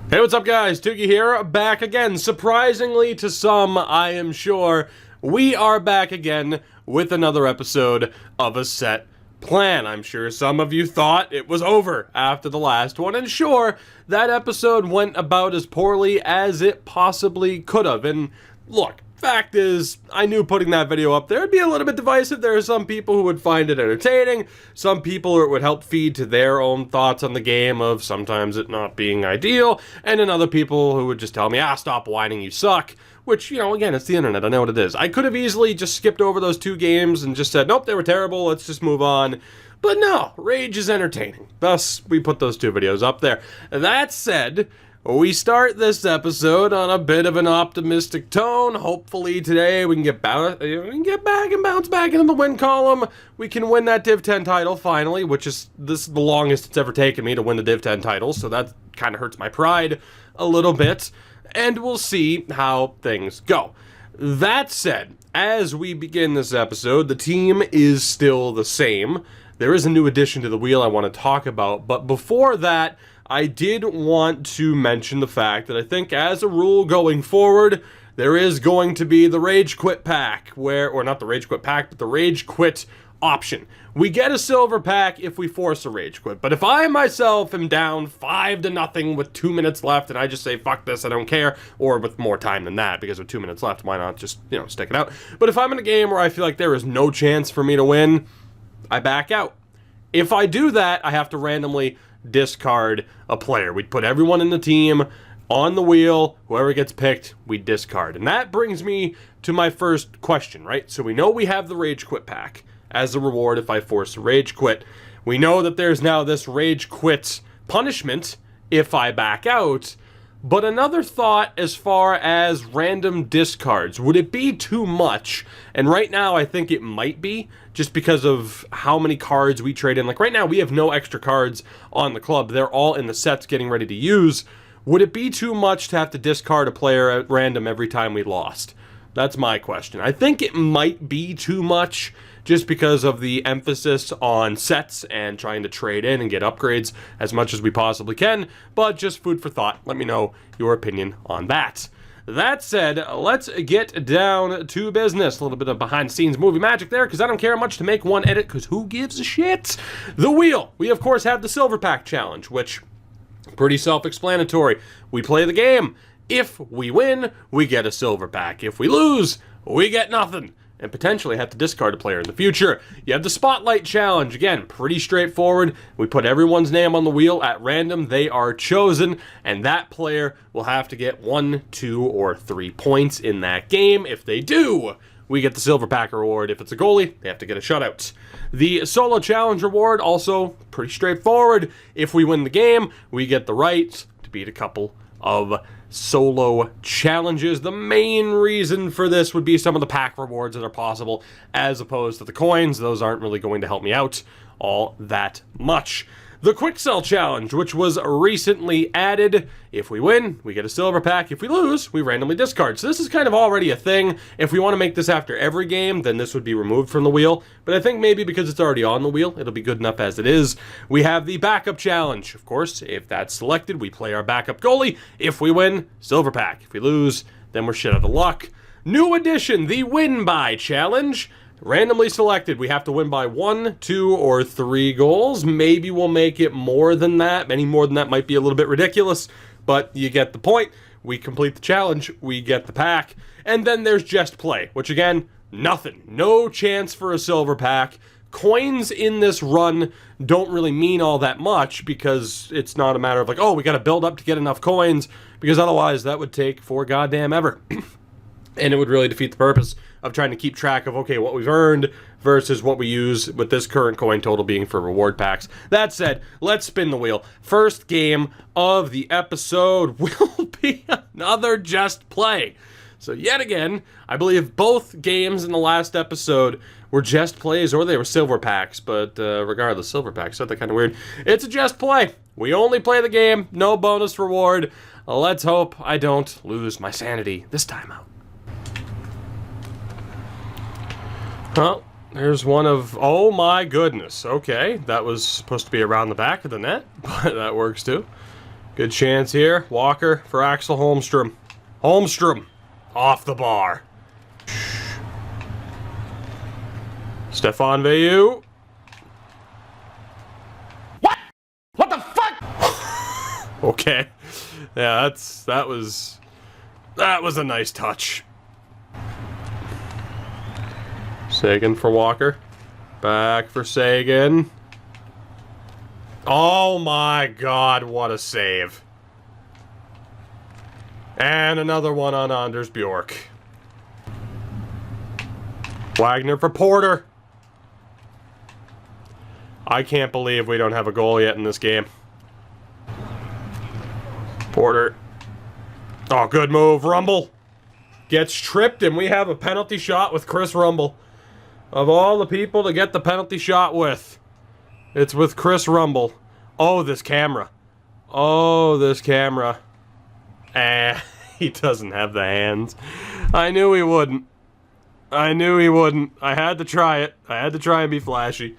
Hey, what's up, guys? Tookie here, back again. Surprisingly to some, I am sure, we are back again with another episode of A Set Plan. I'm sure some of you thought it was over after the last one, and sure, that episode went about as poorly as it possibly could have. And look, fact is, I knew putting that video up there would be a little bit divisive. There are some people who would find it entertaining, some people it would help feed to their own thoughts on the game of sometimes it not being ideal, and then other people who would just tell me, stop whining, you suck. Which, you know, again, it's the internet, I know what it is. I could have easily just skipped over those two games and just said, nope, they were terrible, let's just move on. But no, rage is entertaining. Thus, we put those two videos up there. That said, we start this episode on a bit of an optimistic tone. Hopefully today we can get back and bounce back into the win column. We can win that Div 10 title finally, which is the longest it's ever taken me to win the Div 10 title, so that kind of hurts my pride a little bit. And we'll see how things go. That said, as we begin this episode, the team is still the same. There is a new addition to the wheel I want to talk about, but before that, I did want to mention the fact that I think as a rule going forward, there is going to be the Rage Quit pack, or not the Rage Quit pack, but the Rage Quit option. We get a silver pack if we force a Rage Quit, but if I myself am down 5-0 with 2 minutes left and I just say, fuck this, I don't care, or with more time than that, because with 2 minutes left, why not just, stick it out? But if I'm in a game where I feel like there is no chance for me to win, I back out. If I do that, I have to randomly discard a player. We'd put everyone in the team on the wheel. Whoever gets picked, we discard. And that brings me to my first question, right? So we know we have the Rage Quit pack as a reward if I force a Rage Quit. We know that there's now this Rage Quit punishment if I back out. But another thought as far as random discards, would it be too much? And right now I think it might be, just because of how many cards we trade in. Like right now we have no extra cards on the club. They're all in the sets getting ready to use. Would it be too much to have to discard a player at random every time we lost? That's my question. I think it might be too much, just because of the emphasis on sets and trying to trade in and get upgrades as much as we possibly can, but just food for thought. Let me know your opinion on that. That said, let's get down to business. A little bit of behind-the-scenes movie magic there, because I don't care much to make one edit, because who gives a shit? The wheel. We, of course, have the Silver Pack Challenge, which, pretty self-explanatory. We play the game. If we win, we get a Silver Pack. If we lose, we get nothing, and potentially have to discard a player in the future. You have the Spotlight Challenge. Again, pretty straightforward. We put everyone's name on the wheel at random. They are chosen, and that player will have to get 1, 2, or 3 points in that game. If they do, we get the Silver Pack reward. If it's a goalie, they have to get a shutout. The Solo Challenge reward, also pretty straightforward. If we win the game, we get the right to beat a couple of solo challenges. The main reason for this would be some of the pack rewards that are possible, as opposed to the coins. Those aren't really going to help me out all that much. The Quick Sell Challenge, which was recently added. If we win, we get a silver pack. If we lose, we randomly discard. So this is kind of already a thing. If we want to make this after every game, then this would be removed from the wheel. But I think maybe because it's already on the wheel, it'll be good enough as it is. We have the Backup Challenge. Of course, if that's selected, we play our backup goalie. If we win, silver pack. If we lose, then we're shit out of luck. New addition, the Win By Challenge. Randomly selected, we have to win by 1, 2, or 3 goals. Maybe we'll make it more than that. Any more than that might be a little bit ridiculous, but you get the point. We complete the challenge, we get the pack. And then there's Just Play, which again, nothing. No chance for a silver pack. Coins in this run don't really mean all that much, because it's not a matter of like, oh, we gotta build up to get enough coins, because otherwise that would take for goddamn ever. And it would really defeat the purpose of trying to keep track of, okay, what we've earned versus what we use, with this current coin total being for reward packs. That said, let's spin the wheel. First game of the episode will be another Just Play. So yet again, I believe both games in the last episode were Just Plays, or they were silver packs, but regardless, silver packs, so they're kind of weird. It's a Just Play. We only play the game, no bonus reward. Let's hope I don't lose my sanity this time out. Well, there's one of, oh my goodness, okay, that was supposed to be around the back of the net, but that works too. Good chance here. Walker for Axel Holmstrom. Holmstrom off the bar. Stefan Veilleux. What? What the fuck? Okay. Yeah, that was a nice touch. Sagan for Walker. Back for Sagan. Oh my god, what a save. And another one on Anders Bjork. Wagner for Porter. I can't believe we don't have a goal yet in this game. Porter. Oh, good move. Rumble gets tripped, and we have a penalty shot with Chris Rumble. Of all the people to get the penalty shot with, it's with Chris Rumble. Oh, this camera. Oh, this camera. He doesn't have the hands. I knew he wouldn't. I knew he wouldn't. I had to try it. I had to try and be flashy.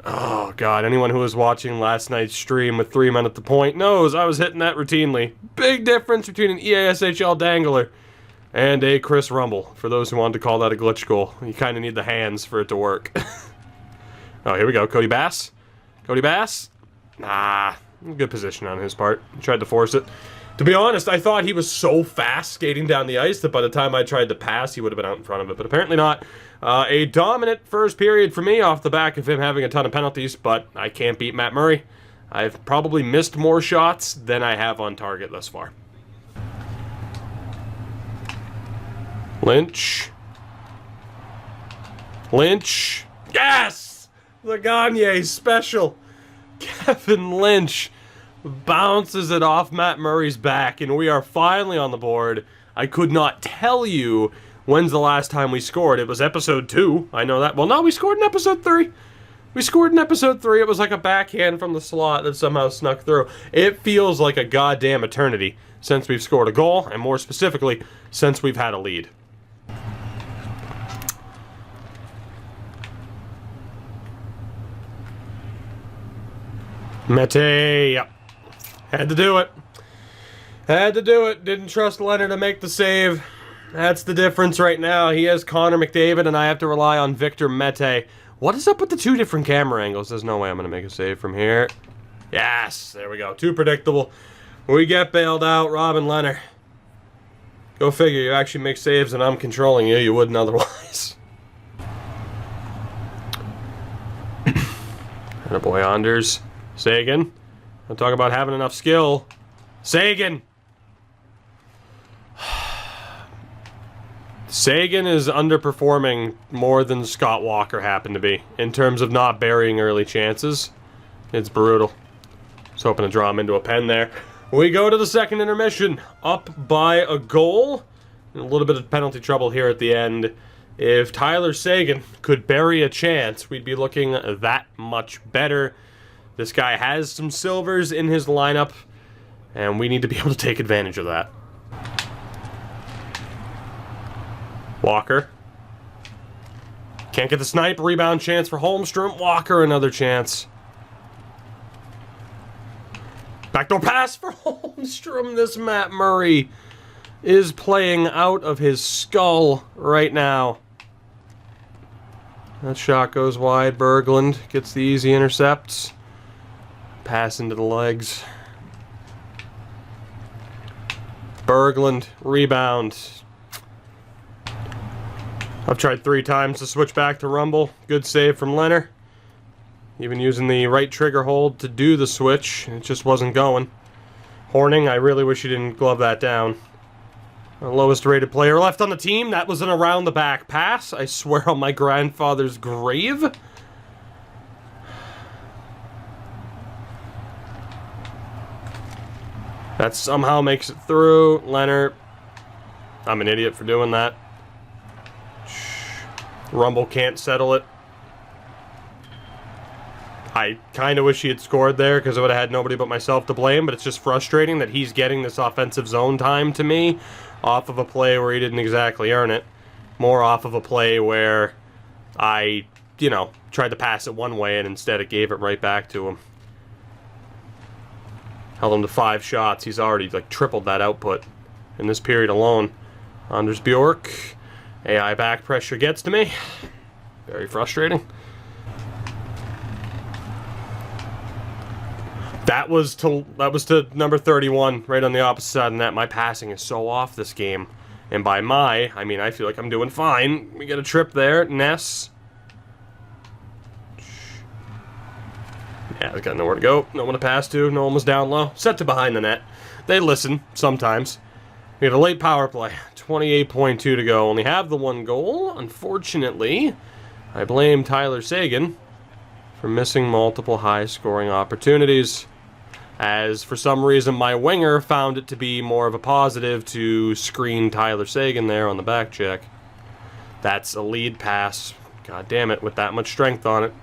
Oh, God. Anyone who was watching last night's stream with 3 men at the point knows I was hitting that routinely. Big difference between an EASHL dangler and a Chris Rumble. For those who wanted to call that a glitch goal. You kind of need the hands for it to work. Oh, here we go. Cody Bass. Cody Bass. Nah. Good position on his part. He tried to force it. To be honest, I thought he was so fast skating down the ice that by the time I tried to pass, he would have been out in front of it. But apparently not. A dominant first period for me off the back of him having a ton of penalties, but I can't beat Matt Murray. I've probably missed more shots than I have on target thus far. Lynch. Lynch. Yes! The Gagne special. Kevin Lynch bounces it off Matt Murray's back, and we are finally on the board. I could not tell you when's the last time we scored. It was episode 2. I know that. Well, no, we scored in episode 3. We scored in episode 3. It was like a backhand from the slot that somehow snuck through. It feels like a goddamn eternity since we've scored a goal, and more specifically, since we've had a lead. Mete, yep. Had to do it. Had to do it. Didn't trust Leonard to make the save. That's the difference right now. He has Connor McDavid, and I have to rely on Victor Mete. What is up with the 2 different camera angles? There's no way I'm going to make a save from here. Yes, there we go. Too predictable. We get bailed out. Robin Leonard. Go figure. You actually make saves, and I'm controlling you. You wouldn't otherwise. Attaboy Anders. Sagan. I'll talk about having enough skill. Sagan! Sagan is underperforming more than Scott Walker happened to be in terms of not burying early chances. It's brutal. Just hoping to draw him into a pen there. We go to the second intermission. Up by a goal. A little bit of penalty trouble here at the end. If Tyler Sagan could bury a chance, we'd be looking that much better. This guy has some silvers in his lineup, and we need to be able to take advantage of that. Walker. Can't get the snipe. Rebound chance for Holmstrom. Walker, another chance. Backdoor pass for Holmstrom. This Matt Murray is playing out of his skull right now. That shot goes wide. Berglund gets the easy intercepts. Pass into the legs. Berglund, rebound. I've tried 3 times to switch back to Rumble. Good save from Leonard. Even using the right trigger hold to do the switch. It just wasn't going. Horning, I really wish you didn't glove that down. Our lowest rated player left on the team. That was an around the back pass. I swear on my grandfather's grave. That somehow makes it through. Leonard. I'm an idiot for doing that. Rumble can't settle it. I kind of wish he had scored there because I would have had nobody but myself to blame, but it's just frustrating that he's getting this offensive zone time to me off of a play where he didn't exactly earn it. More off of a play where I, tried to pass it one way and instead it gave it right back to him. Held him to 5 shots. He's already like tripled that output in this period alone. Anders Bjork. AI back pressure gets to me. Very frustrating. That was to number 31, right on the opposite side of the net. My passing is so off this game. And by my, I mean I feel like I'm doing fine. We get a trip there. Ness. Yeah, I got nowhere to go. No one to pass to. No one was down low. Set to behind the net. They listen, sometimes. We have a late power play. 28.2 to go. Only have the 1 goal. Unfortunately, I blame Tyler Seguin for missing multiple high-scoring opportunities. As, for some reason, my winger found it to be more of a positive to screen Tyler Seguin there on the back check. That's a lead pass. God damn it, with that much strength on it.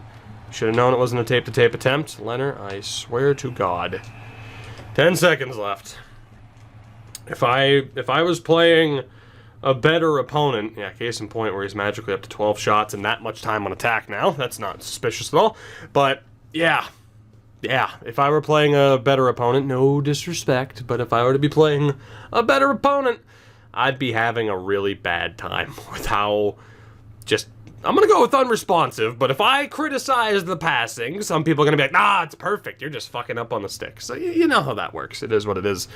Should have known it wasn't a tape-to-tape attempt. Leonard, I swear to God. 10 seconds left. If I was playing a better opponent, yeah, case in point where he's magically up to 12 shots and that much time on attack now, that's not suspicious at all. But, yeah, if I were playing a better opponent, no disrespect, but if I were to be playing a better opponent, I'd be having a really bad time with how just... I'm going to go with unresponsive, but if I criticize the passing, some people are going to be like, nah, it's perfect. You're just fucking up on the stick. So you know how that works. It is what it is.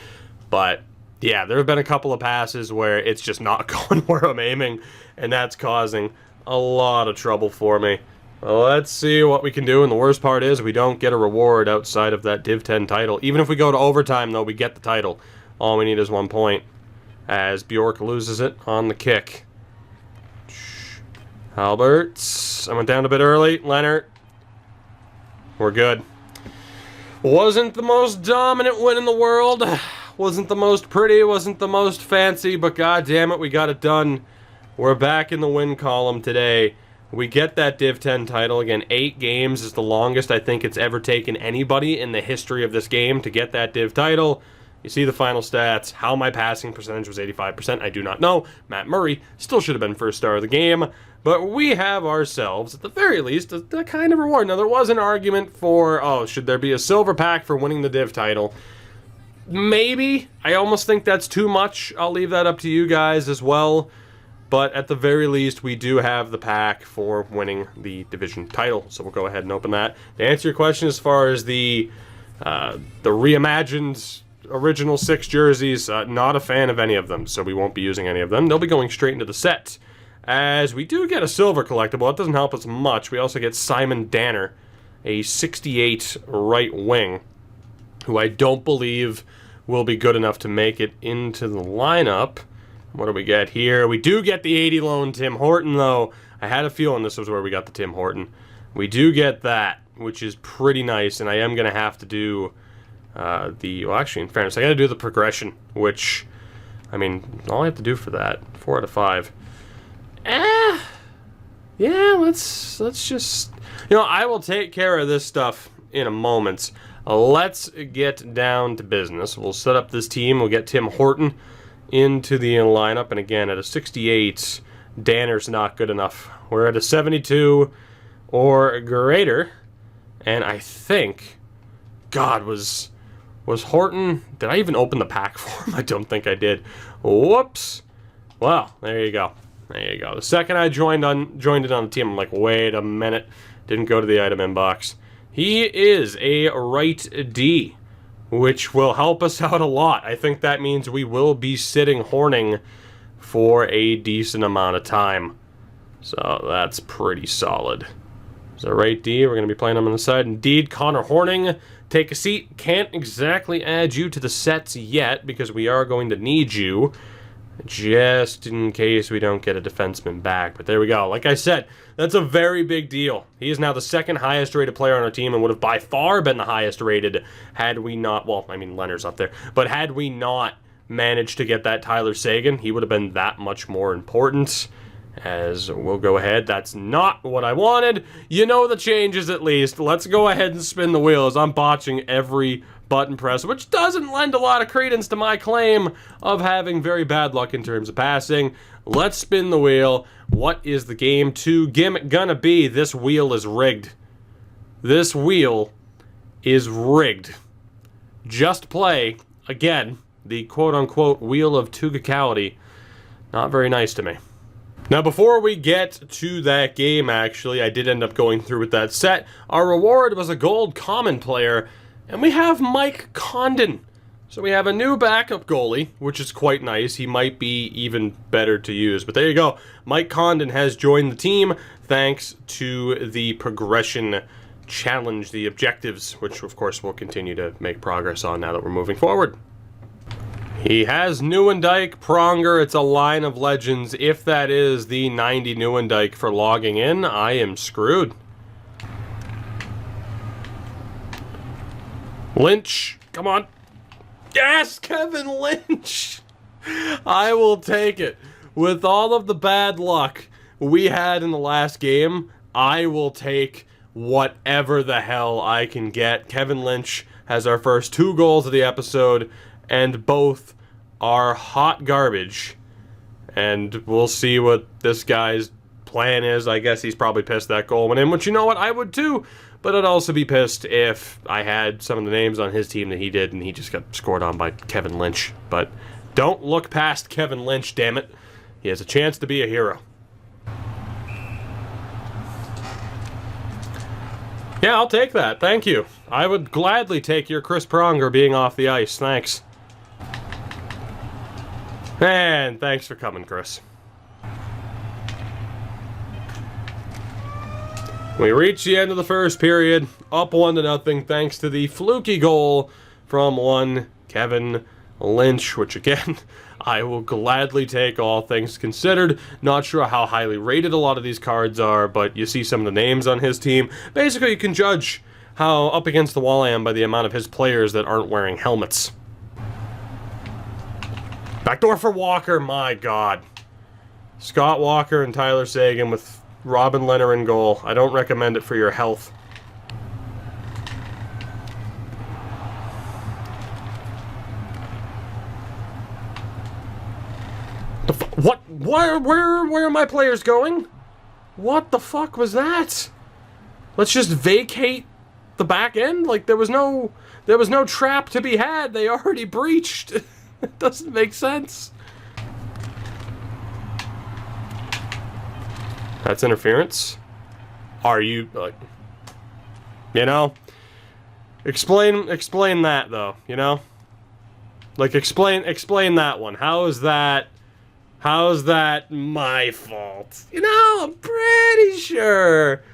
But, yeah, there have been a couple of passes where it's just not going where I'm aiming, and that's causing a lot of trouble for me. Well, let's see what we can do, and the worst part is we don't get a reward outside of that Div 10 title. Even if we go to overtime, though, we get the title. All we need is 1 point, as Bjork loses it on the kick. Alberts. I went down a bit early. Leonard. We're good. Wasn't the most dominant win in the world. Wasn't the most pretty. Wasn't the most fancy. But god damn it, we got it done. We're back in the win column today. We get that Div 10 title. Again, 8 games is the longest I think it's ever taken anybody in the history of this game to get that Div title. You see the final stats. How my passing percentage was 85%, I do not know. Matt Murray still should have been first star of the game. But we have ourselves, at the very least, a kind of reward. Now, there was an argument for, oh, should there be a silver pack for winning the Div title? Maybe. I almost think that's too much. I'll leave that up to you guys as well. But at the very least, we do have the pack for winning the division title. So we'll go ahead and open that. To answer your question as far as the reimagined original 6 jerseys, not a fan of any of them. So we won't be using any of them. They'll be going straight into the set. As we do get a silver collectible, it doesn't help us much. We also get Simon Danner, a 68 right wing, who I don't believe will be good enough to make it into the lineup. What do we get here? We do get the 80 loan Tim Horton, though. I had a feeling this was where we got the Tim Horton. We do get that, which is pretty nice, and I am going to have to do well, actually, in fairness, I got to do the progression, which, I mean, all I have to do for that, 4 out of 5. Yeah, let's just... You know, I will take care of this stuff in a moment. Let's get down to business. We'll set up this team. We'll get Tim Horton into the lineup. And again, at a 68, Danner's not good enough. We're at a 72 or greater. And I think... God, was Horton... Did I even open the pack for him? I don't think I did. Whoops. Well, there you go. There you go. The second I joined it on the team, I'm like, wait a minute. Didn't go to the item inbox. He is a right D, which will help us out a lot. I think that means we will be sitting Horning for a decent amount of time. So that's pretty solid. So right D, we're going to be playing him on the side. Indeed, Connor Horning, take a seat. Can't exactly add you to the sets yet because we are going to need you just in case we don't get a defenseman back. But there we go. Like I said, that's a very big deal. He is now the 2nd highest rated player on our team and would have by far been the highest rated had we not, well, I mean, Leonard's up there, but had we not managed to get that Tyler Seguin, he would have been that much more important. As we'll go ahead, that's not what I wanted. You know the changes at least. Let's go ahead and spin the wheels. I'm botching every button press, which doesn't lend a lot of credence to my claim of having very bad luck in terms of passing. Let's spin the wheel. What is the game 2 gimmick gonna be? This wheel is rigged. This wheel is rigged. just play, again, the quote-unquote Wheel of Tugicality. Not very nice to me. Now, before we get to that game, actually, I did end up going through with that set. Our reward was a gold common player, and we have Mike Condon. So we have a new backup goalie, which is quite nice. He might be even better to use. But there you go. Mike Condon has joined the team thanks to the progression challenge, the objectives, which of course we'll continue to make progress on now that we're moving forward. He has Nieuwendyk, Pronger. It's a line of legends. If that is the 90 Nieuwendyk for logging in, I am screwed. Lynch, come on. Yes, Kevin Lynch! I will take it. With all of the bad luck we had in the last game, I will take whatever the hell I can get. Kevin Lynch has our first 2 goals of the episode, and both are hot garbage. And we'll see what this guy's plan is. I guess he's probably pissed that goal went in, which, you know what, I would too. But I'd also be pissed if I had some of the names on his team that he did and he just got scored on by Kevin Lynch. But don't look past Kevin Lynch, damn it. He has a chance to be a hero. Yeah, I'll take that. Thank you. I would gladly take your Chris Pronger being off the ice. Thanks. And thanks for coming, Chris. We reach the end of the first period, up 1-0, thanks to the fluky goal from one Kevin Lynch, which again, I will gladly take, all things considered. Not sure how highly rated a lot of these cards are, but you see some of the names on his team. Basically, you can judge how up against the wall I am by the amount of his players that aren't wearing helmets. Backdoor for Walker, my God. Scott Walker and Tyler Seguin with Robin Lehner in goal. I don't recommend it for your health. What? Where are my players going? What the fuck was that? Let's just vacate the back end? Like there was no trap to be had. They already breached. It doesn't make sense. That's interference? Are you, like... You know? Explain that, though, you know? Like, explain that one. How is that my fault? You know, I'm pretty sure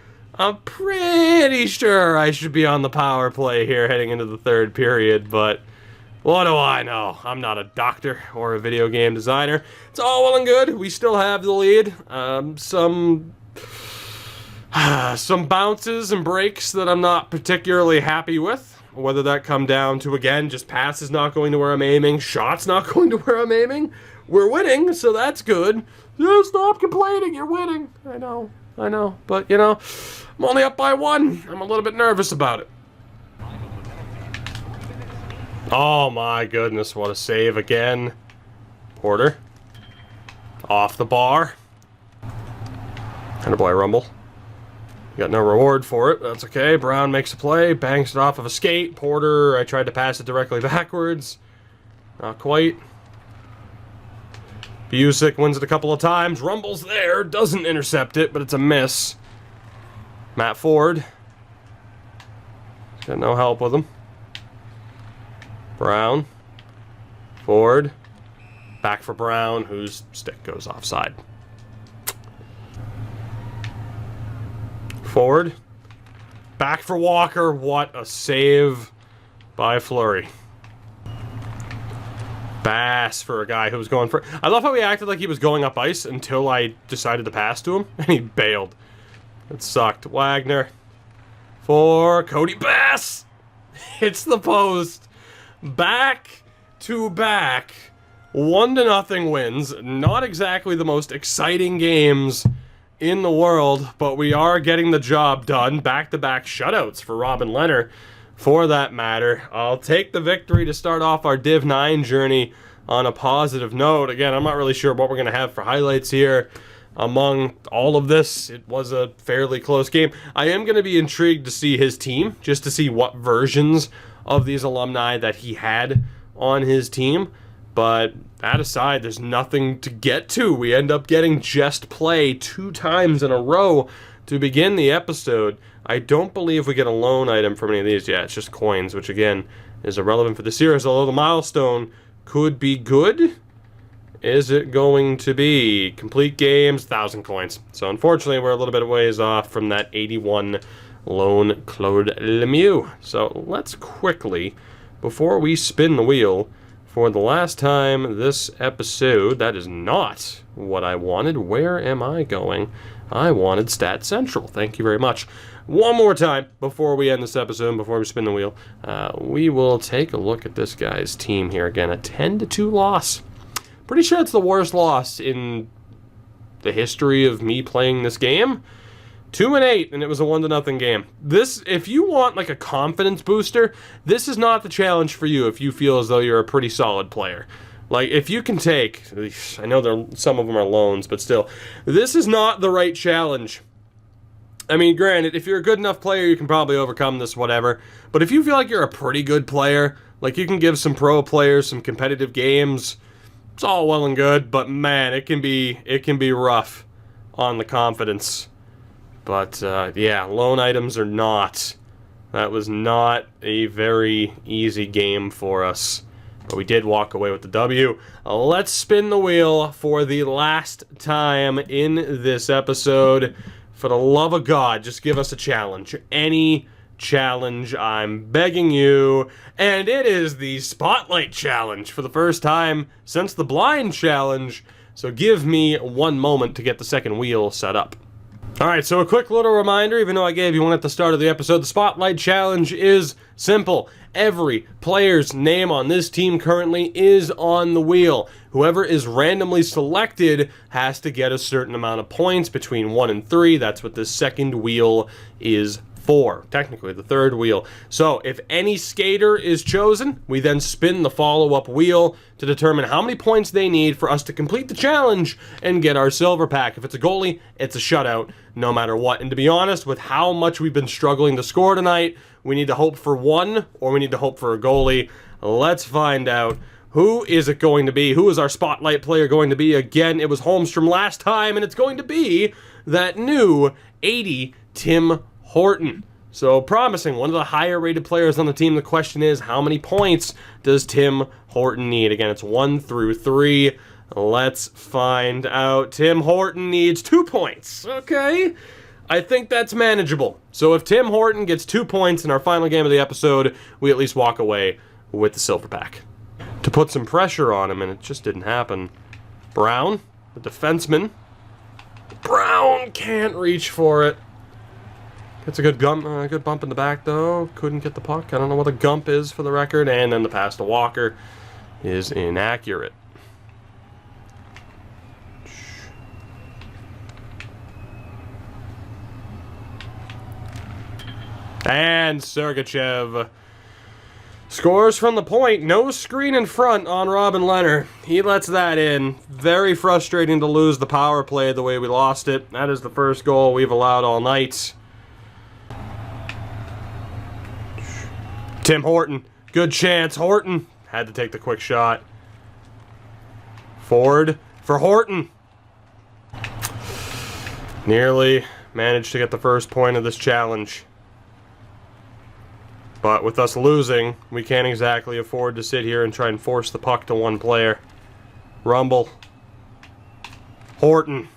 I should be on the power play here heading into the third period, but... What do I know? I'm not a doctor or a video game designer. It's all well and good. We still have the lead. Some bounces and breaks that I'm not particularly happy with. Whether that come down to, again, just passes not going to where I'm aiming, shots not going to where I'm aiming. We're winning, so that's good. Yeah, stop complaining. You're winning. I know. But, you know, I'm only up by 1. I'm a little bit nervous about it. Oh my goodness, what a save again. Porter. Off the bar. Attaboy Rumble. Got no reward for it, that's okay. Brown makes a play, bangs it off of a skate. Porter, I tried to pass it directly backwards. Not quite. Busick wins it a couple of times. Rumble's there, doesn't intercept it, but it's a miss. Matt Ford. Got no help with him. Brown, Ford, back for Brown, whose stick goes offside. Ford, back for Walker, what a save by Fleury. Bass for a guy who was going for... I love how he acted like he was going up ice until I decided to pass to him, and he bailed. It sucked. Wagner for Cody Bass. Hits the post. Back to back, 1-0 wins. Not exactly the most exciting games in the world, but we are getting the job done. Back-to-back shutouts for Robin Lehner, for that matter. I'll take the victory to start off our Div 9 journey on a positive note. Again, I'm not really sure what we're going to have for highlights here. Among all of this, it was a fairly close game. I am going to be intrigued to see his team, just to see what versions of these alumni that he had on his team. But that aside, there's nothing to get to. We end up getting just play 2 times in a row to begin the episode. I don't believe we get a loan item from any of these yet. It's just coins, which again is irrelevant for the series, although the milestone could be good. Is it going to be complete games, 1,000 coins? So unfortunately, we're a little bit of ways off from that 81 loan Claude Lemieux. So let's quickly, before we spin the wheel, for the last time this episode, that is not what I wanted. Where am I going? I wanted Stat Central. Thank you very much. One more time before we end this episode, before we spin the wheel, we will take a look at this guy's team here again. A 10-2 loss. Pretty sure it's the worst loss in the history of me playing this game. 2-8, and it was a 1-0 game. This, if you want like a confidence booster, this is not the challenge for you if you feel as though you're a pretty solid player. Like, if you can take, I know some of them are loans, but still, this is not the right challenge. I mean, granted, if you're a good enough player, you can probably overcome this, whatever. But if you feel like you're a pretty good player, like you can give some pro players some competitive games, it's all well and good, but man, it can be rough on the confidence. But yeah, loan items or not, that was not a very easy game for us. But we did walk away with the W. Let's spin the wheel for the last time in this episode. For the love of God, just give us a challenge. Any challenge, I'm begging you. And it is the Spotlight Challenge for the first time since the Blind Challenge. So give me one moment to get the second wheel set up. Alright, so a quick little reminder, even though I gave you one at the start of the episode, the Spotlight Challenge is simple. Every player's name on this team currently is on the wheel. Whoever is randomly selected has to get a certain amount of points between 1 and 3. That's what this second wheel is for. Technically, the third wheel. So, if any skater is chosen, we then spin the follow-up wheel to determine how many points they need for us to complete the challenge and get our silver pack. If it's a goalie, it's a shutout, no matter what. And to be honest, with how much we've been struggling to score tonight, we need to hope for one, or we need to hope for a goalie. Let's find out. Who is it going to be? Who is our spotlight player going to be? Again, it was Holmstrom last time, and it's going to be that new 80 Tim Horton. So promising, one of the higher rated players on the team. The question is, how many points does Tim Horton need? Again, it's 1 through 3. Let's find out. Tim Horton needs 2 points. Okay. I think that's manageable. So if Tim Horton gets 2 points in our final game of the episode, we at least walk away with the silver pack. To put some pressure on him, and it just didn't happen. Brown, the defenseman. Brown can't reach for it. Gets a good bump in the back, though. Couldn't get the puck. I don't know what a gump is for the record. And then the pass to Walker is inaccurate. And Sergachev scores from the point. No screen in front on Robin Leonard. He lets that in. Very frustrating to lose the power play the way we lost it. That is the first goal we've allowed all night. Tim Horton. Good chance. Horton had to take the quick shot. Ford for Horton. Nearly managed to get the first point of this challenge. But with us losing, we can't exactly afford to sit here and try and force the puck to one player. Rumble. Horton.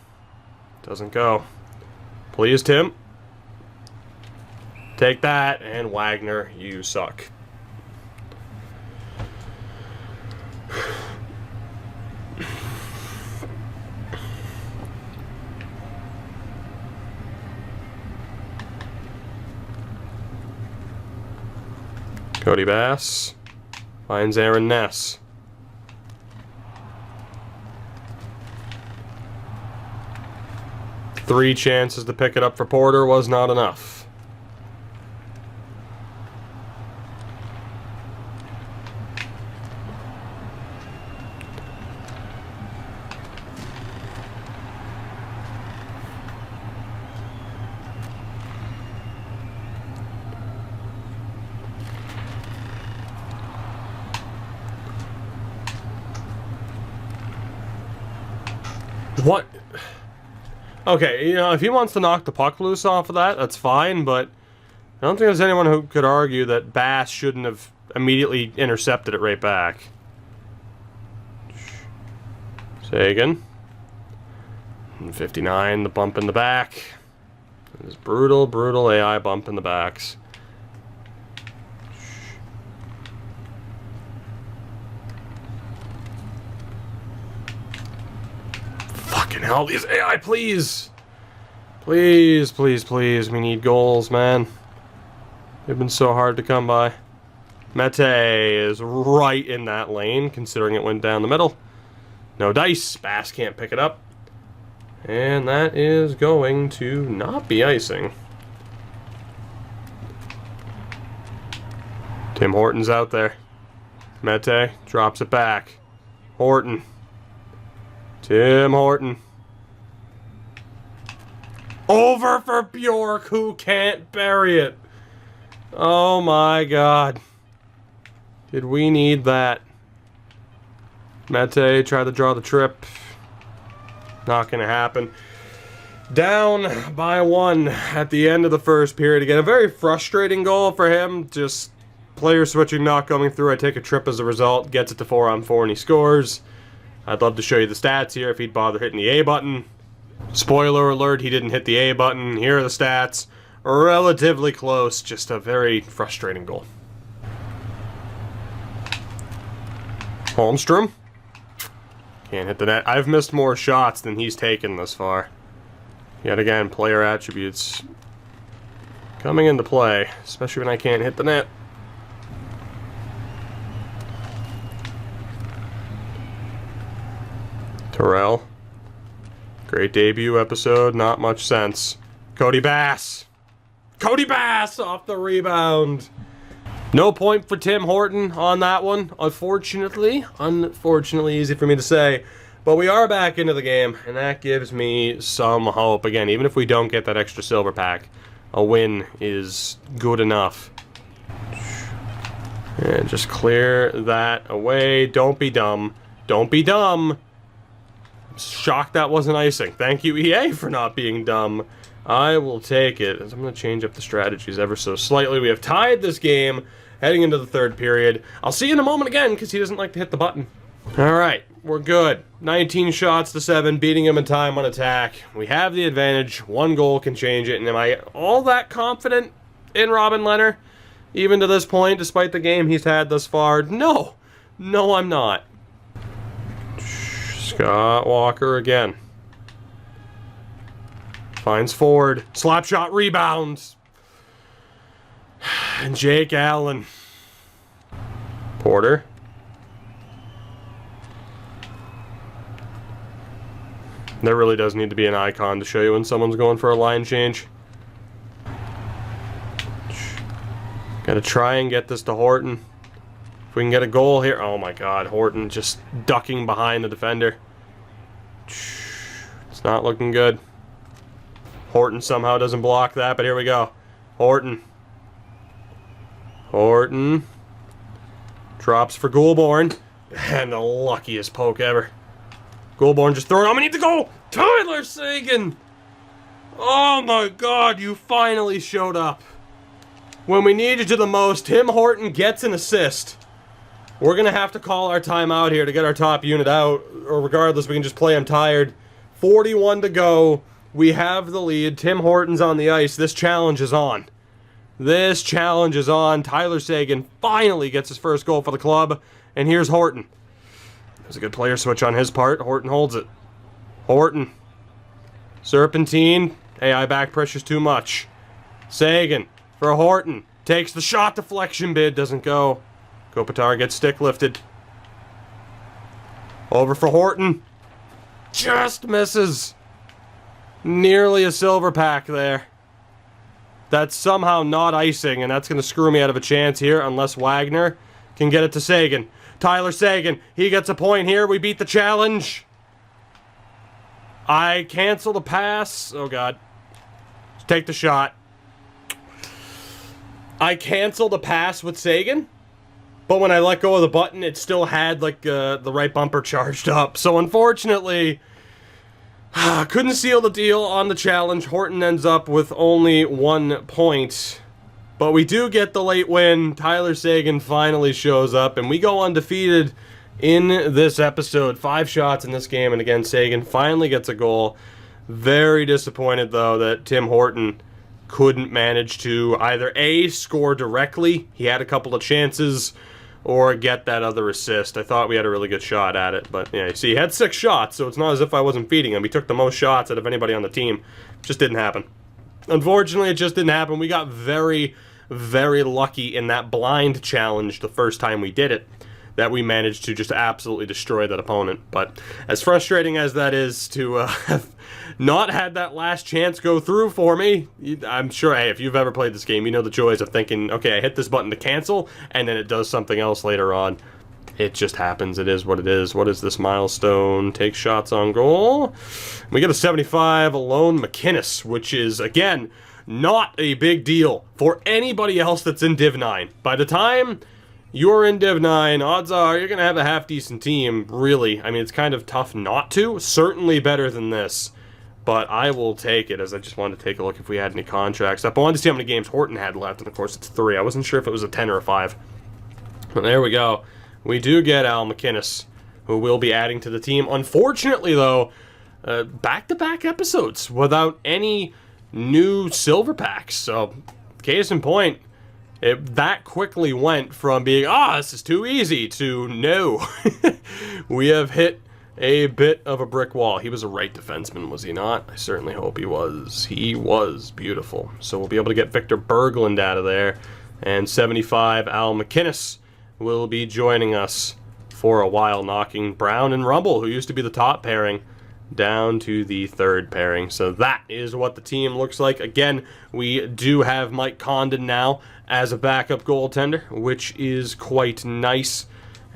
Doesn't go. Please, Tim. Take that, and Wagner, you suck. Cody Bass finds Aaron Ness. Three chances to pick it up for Porter was not enough. What? Okay, you know, if he wants to knock the puck loose off of that, that's fine, but I don't think there's anyone who could argue that Bass shouldn't have immediately intercepted it right back. Sagan. 59, the bump in the back. This brutal, brutal AI bump in the backs. Fucking hell, these AI, please! Please, please, please, we need goals, man. They've been so hard to come by. Mete is right in that lane, considering it went down the middle. No dice. Bass can't pick it up. And that is going to not be icing. Tim Horton's out there. Mete drops it back. Horton. Tim Horton. Over for Bjork, who can't bury it. Oh my god. Did we need that? Mete tried to draw the trip. Not gonna happen. Down by 1 at the end of the first period. Again, a very frustrating goal for him. Just player switching not coming through. I take a trip as a result. Gets it to 4-on-4 and he scores. I'd love to show you the stats here if he'd bother hitting the A button. Spoiler alert, he didn't hit the A button. Here are the stats. Relatively close. Just a very frustrating goal. Holmstrom. Can't hit the net. I've missed more shots than he's taken thus far. Yet again, player attributes coming into play, especially when I can't hit the net. Terrell. Great debut episode, not much sense. Cody Bass. Cody Bass off the rebound. No point for Tim Horton on that one, unfortunately. Unfortunately, easy for me to say. But we are back into the game, and that gives me some hope. Again, even if we don't get that extra silver pack, a win is good enough. And just clear that away. Don't be dumb. Don't be dumb. I'm shocked that wasn't icing. Thank you, EA, for not being dumb. I will take it. I'm going to change up the strategies ever so slightly. We have tied this game heading into the third period. I'll see you in a moment again because he doesn't like to hit the button. All right, we're good. 19 shots to 7, beating him in time on attack. We have the advantage. 1 goal can change it. And am I all that confident in Robin Lehner? Even to this point, despite the game he's had thus far? No. No, I'm not. Scott Walker again. Finds Ford. Slap shot rebounds. And Jake Allen. Porter. There really does need to be an icon to show you when someone's going for a line change. Gotta try and get this to Horton. If we can get a goal here. Oh my god, Horton just ducking behind the defender. It's not looking good. Horton somehow doesn't block that, but here we go. Horton. Horton. Drops for Goulbourne. And the luckiest poke ever. Goulbourne just throwing. We need to go! Tyler Seguin! Oh my god, you finally showed up. When we needed you the most, Tim Horton gets an assist. We're going to have to call our timeout here to get our top unit out. Or regardless, we can just play him tired. 41 to go. We have the lead. Tim Horton's on the ice. This challenge is on. This challenge is on. Tyler Seguin finally gets his first goal for the club. And here's Horton. There's a good player switch on his part. Horton holds it. Horton. Serpentine. AI back pressure's too much. Seguin for Horton. Takes the shot. Deflection bid. Doesn't go. Kopitar gets stick lifted. Over for Horton. Just misses. Nearly a silver pack there. That's somehow not icing, and that's going to screw me out of a chance here unless Wagner can get it to Seguin. Tyler Seguin, he gets a point here. We beat the challenge. I cancel the pass. Oh, God. Take the shot. I cancel the pass with Seguin, but when I let go of the button, it still had, like, the right bumper charged up. So, unfortunately, Couldn't seal the deal on the challenge. Horton ends up with only 1 point. But we do get the late win. Tyler Seguin finally shows up, and we go undefeated in this episode. 5 shots in this game, and again, Seguin finally gets a goal. Very disappointed, though, that Tim Horton couldn't manage to either A, score directly, he had a couple of chances, or get that other assist. I thought we had a really good shot at it, but yeah, you see, he had 6 shots, so it's not as if I wasn't feeding him. He took the most shots out of anybody on the team. Just didn't happen. Unfortunately, it just didn't happen. We got very, very lucky in that blind challenge the first time we did it, that we managed to just absolutely destroy that opponent. But as frustrating as that is to have not had that last chance go through for me, I'm sure, hey, if you've ever played this game, you know the joys of thinking, okay, I hit this button to cancel, and then it does something else later on. It just happens. It is what it is. What is this milestone? Take shots on goal. We get a 75 alone McInnes, which is, again, not a big deal for anybody else that's in Div 9. By the time you're in Div 9, odds are you're going to have a half-decent team, really. I mean, it's kind of tough not to. Certainly better than this. But I will take it, as I just wanted to take a look if we had any contracts up. I wanted to see how many games Horton had left, and of course it's 3. I wasn't sure if it was a 10 or a 5. But there we go. We do get Al McInnes, who will be adding to the team. Unfortunately, though, back-to-back episodes without any new silver packs. So, case in point, it that quickly went from being, this is too easy, to no. We have hit a bit of a brick wall. He was a right defenseman, was he not? I certainly hope he was. He was beautiful. So we'll be able to get Victor Berglund out of there. And 75, Al McInnes will be joining us for a while, knocking Brown and Rumble, who used to be the top pairing, down to the 3rd pairing. So that is what the team looks like. Again, we do have Mike Condon now as a backup goaltender, which is quite nice.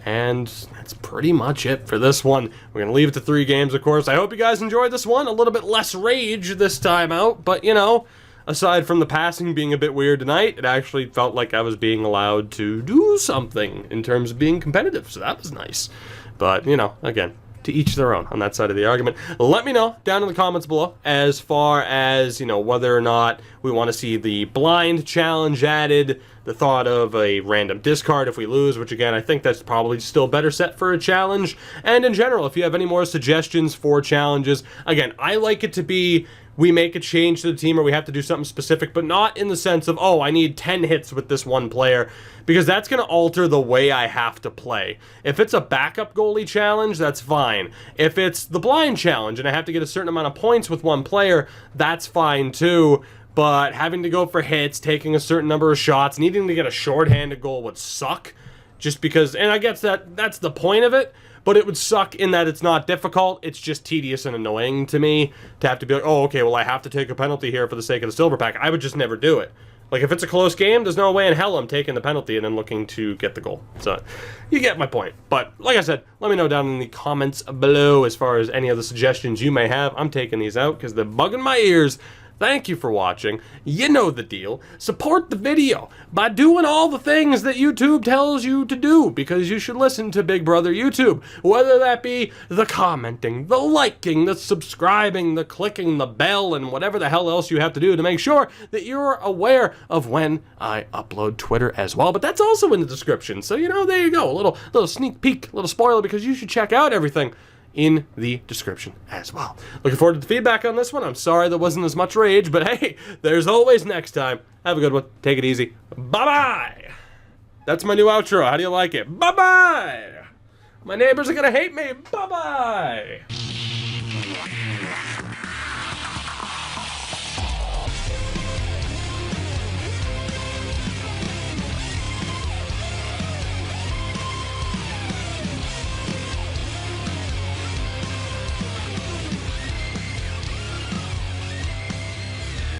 And that's pretty much it for this one. We're going to leave it to 3 games, of course. I hope you guys enjoyed this one. A little bit less rage this time out, but, you know, aside from the passing being a bit weird tonight, it actually felt like I was being allowed to do something in terms of being competitive, so that was nice. But, you know, again, to each their own on that side of the argument. Let me know down in the comments below as far as, you know, whether or not we want to see the blind challenge added, the thought of a random discard if we lose, which again, I think that's probably still better set for a challenge. And in general, if you have any more suggestions for challenges, again, I like it to be we make a change to the team or we have to do something specific, but not in the sense of, oh, I need 10 hits with this one player, because that's going to alter the way I have to play. If it's a backup goalie challenge, that's fine. If it's the blind challenge and I have to get a certain amount of points with one player, that's fine too. But having to go for hits, taking a certain number of shots, needing to get a shorthanded goal would suck. Just because, and I guess that's the point of it, but it would suck in that it's not difficult. It's just tedious and annoying to me to have to be like, oh, okay, well, I have to take a penalty here for the sake of the silver pack. I would just never do it. Like, if it's a close game, there's no way in hell I'm taking the penalty and then looking to get the goal. So, you get my point. But, like I said, let me know down in the comments below as far as any other suggestions you may have. I'm taking these out because they're bugging my ears. Thank you for watching. You know the deal. Support the video by doing all the things that YouTube tells you to do, because you should listen to Big Brother YouTube. Whether that be the commenting, the liking, the subscribing, the clicking the bell, and whatever the hell else you have to do to make sure that you're aware of when I upload Twitter as well. But that's also in the description. So, you know, there you go. A little sneak peek, a little spoiler, because you should check out everything in the description as well. Looking forward to the feedback on this one. I'm sorry there wasn't as much rage, but hey, there's always next time. Have a good one. Take it easy. Bye-bye. That's my new outro. How do you like it? Bye-bye. My neighbors are gonna hate me. Bye-bye.